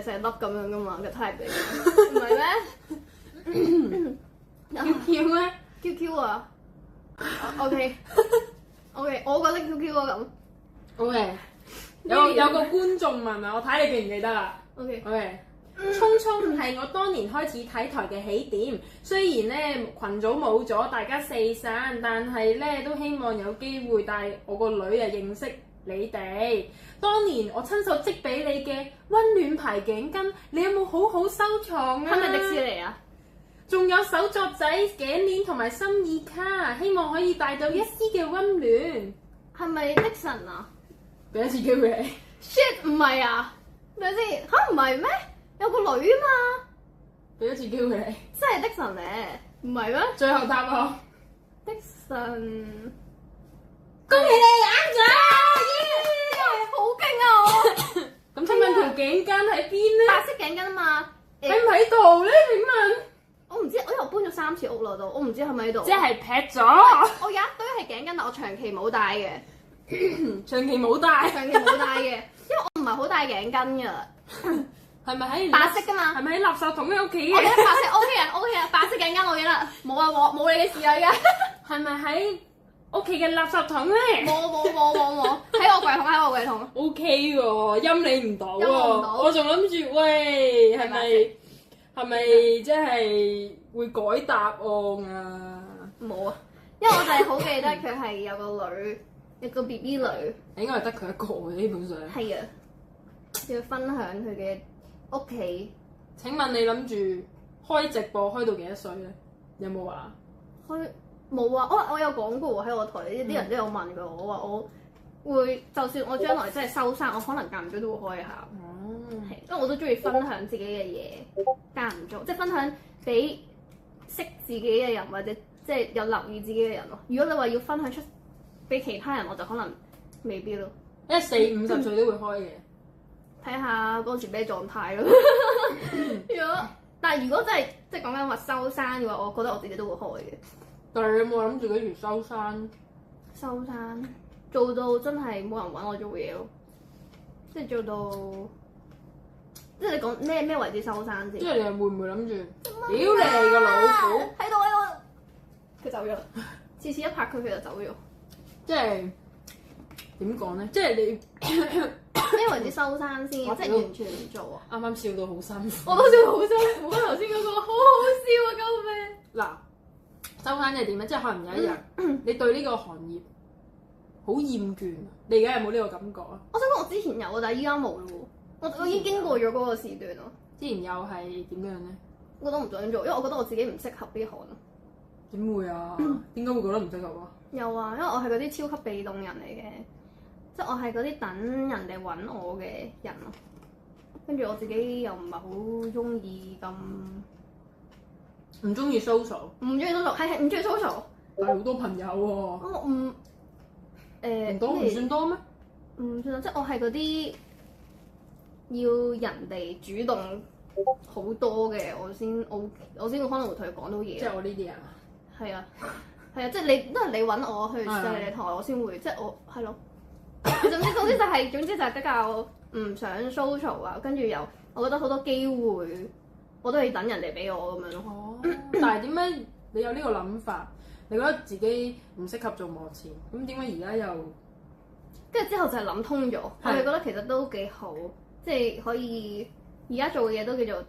成粒咁樣噶嘛個 type 嚟嘅，唔係咩？QQ 咩？QQ 啊，OK，我覺得 QQ 啊咁。OK，有個觀眾問啊，我睇你記唔記得啦 OK， 聰聰係我當年開始睇台嘅起點，雖然咧群組冇咗，大家四散，但係咧都希望有機會帶我個女啊認識你哋。當年我親手織俾你嘅溫暖牌頸巾，你有冇好好收藏啊？係咪迪士尼啊？仲有手作仔、頸鏈同埋心意卡，希望可以帶到一絲嘅溫暖。係咪的神啊？俾一次機會你。shit 唔係啊？等陣先嚇唔係咩？有個女啊嘛。俾一次機會你。真係的神咧，唔係咩？最後答案。的神，恭喜你啱咗！好勁啊我！咁請問條頸巾喺邊咧？白色頸巾啊嘛。喺唔喺度咧？請問？我唔知，因為我搬咗3次屋啦都，我唔知係咪喺度。即係劈咗。我有一堆係頸巾，但我長期冇戴嘅。長期冇戴。長期冇戴嘅，因為我唔係好戴頸巾㗎。係咪喺白色㗎嘛？係咪喺垃圾桶喺屋企我記嘅？得白色 OK 啊 OK 啊，白色頸巾我記得。冇啊冇你嘅事啊而家。係咪喺屋企嘅垃圾桶咧冇，喺我櫃桶。 ？OK 喎，陰你唔到陰我唔到喎。我仲諗住喂，係咪即係會改答案啊？冇啊，因為我就係好記得佢係有個女，有個 BB 女。應該係得佢一個嘅，基本上。係啊，要分享佢嘅屋企。請問你諗住開直播開到幾多歲咧？有冇話？冇啊！我有講過喺我台，啲人都有問過我話我會，就算我將來真係收山，我可能間唔中都會開下。係，因為我都中意分享自己嘅嘢，間唔中即係分享俾識自己嘅人或者即係有留意自己嘅人咯。如果你話要分享出俾其他人，我就可能未必咯。因為40-50歲都會開嘅。睇下嗰時咩狀態咯。但係如果真係即係講緊話收山嘅話，我覺得我自己都會開嘅。但係你有冇諗住幾時收山？收山做到真係冇人揾我做嘢咯，即係做到，即係你講咩為之收山先？即係你會唔會諗住屌你個老虎？喺度，佢走咗，次次一拍佢就走咗。即係點講咧？即係你咩為之收山先？即係完全唔做啊！啱啱笑到好辛苦。我都笑到好辛苦，頭先嗰個好好笑啊！救命！嗱，收山即係點咧？即係可能有一日你對呢個行業好厭倦，你而家有冇呢個感覺啊？我想講我之前有，但係依家冇咯喎。我已經經過咗嗰個時段咯。之前又係點樣咧？我都唔想做，因為我覺得我自己唔適合呢行咯。點會啊？點解會覺得唔適合啊？有啊，因為我係嗰啲超級被動人嚟嘅，即係我係嗰啲等人哋揾我嘅人咯。跟住我自己又唔係好中意咁，唔中意 social，唔中意 social，係唔中意 social。但係好多朋友喎。我唔唔多唔算多咩？唔算，即係我係嗰啲要人哋主動好多嘅，我先可能會同佢講到嘢。即係我呢啲人啊。係啊，即係你都係你揾我去上你台，我先會，即係我係咯。總之就係比較唔想 social 啊，跟住又我覺得好多機會我都係等人哋俾我咁樣咯。哦，但係點解你有呢個諗法？你覺得自己唔適合做幕前，咁點解而家又？跟住之後就係諗通咗，我係覺得其實都幾好，即係可以而家做嘅嘢都叫做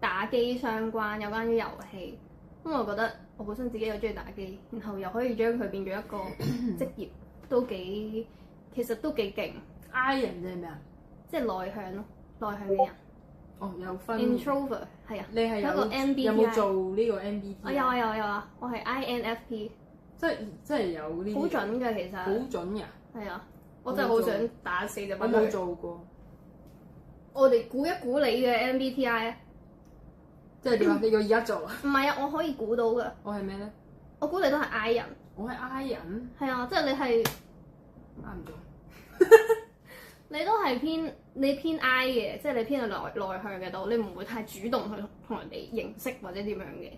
打機相關，有關於遊戲。咁我覺得我本身自己又中意打機，然後又可以將佢變咗一個職業，其實都幾勁。I 人即係咩啊？即係內向咯，內向嘅人。哦，有分。Introvert 係啊。你係有一個 MBTI 有冇做呢個 MBTI？我有啊，我係 INFP。即係有呢啲。好準㗎，其實。好準㗎。係啊，我真係好想打死隻蚊。我冇做過。我哋估一估你嘅 MBTI 啊！即係點啊？你要而家做啊？唔係啊，我可以估到㗎。我係咩咧？我估你都係 I 人。我係 I 人。係啊，即係你係啱唔中。你都係偏 I 嘅，即係你偏向內向嘅度，你唔會太主動去同人哋認識或者點樣嘅，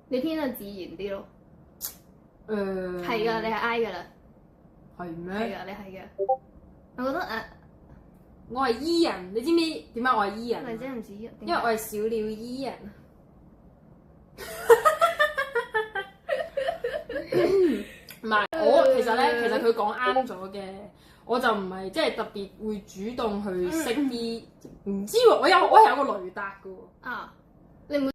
你偏向自然啲咯。係㗎，你係 I 㗎啦。係咩？係㗎，你係嘅。我覺得我係 E 人，你知唔知點解我係 E 人？你知唔知？因為我係小鳥 E 人。唔係，其實佢講啱咗嘅，我就唔係即係特別會主動去識啲，唔知喎，我有個雷達嘅喎。啊，你唔會？